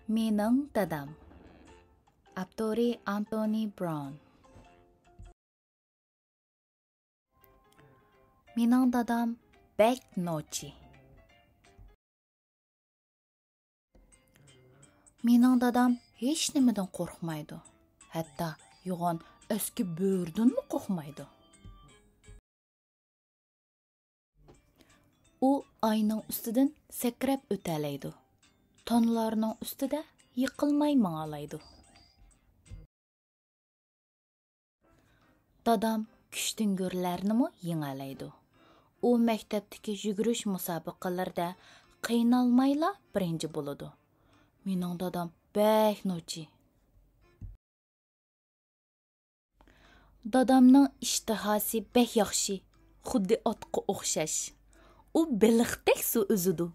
Mening dadam. Avtori Anthony Brown. Mening dadam bek nochi. Mening dadam hech nimadan qo'rqmaydi. Hatto yo'g'on eski bo'rdanmi qo'rqmaydi. U oyning ustidan sakrab o'talaydi. Tonlarning ustida yiqilmay mang'alaydi. Dadam kuchtingurlarnimi yengalaydi. U maktabdagi yugurish musobaqalarida qiynalmayla birinchi bo'ladi. Mening dadam bek nochi. Dadamning ishtihasi bek yaxshi, xuddi otga o'xshash. U beliqdek suv o'zidi.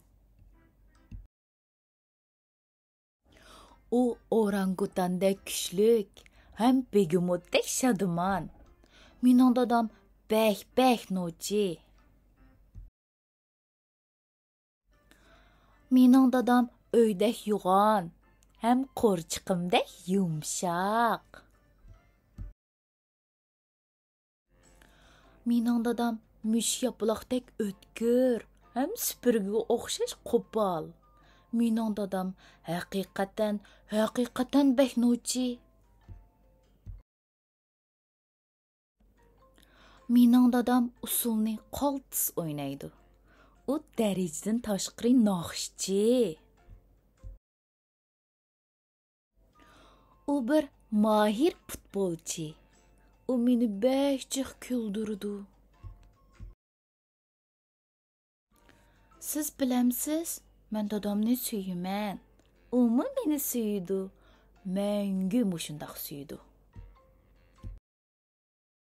U orangutandek kuchlik, ham begumotdek shadman. Mening dadam bek nochi. Mening dadam öydek yo'g'on, ham qo'rchiqimdek yumshoq. Mening dadam mush yapaloqdek o'tkir, ham supurgiga o'xshash qo'pol. Mening dadam haqiqatan bek nochi. Mening dadam usulni qoltis o'ynaydi. U darajadan tashqari noxushchi. U bir mahir futbolchi. U meni bek jiq kuldirdi. Siz bilamsiz, men dadamni suyman. U meni suydi. Menga mushundaq suydi.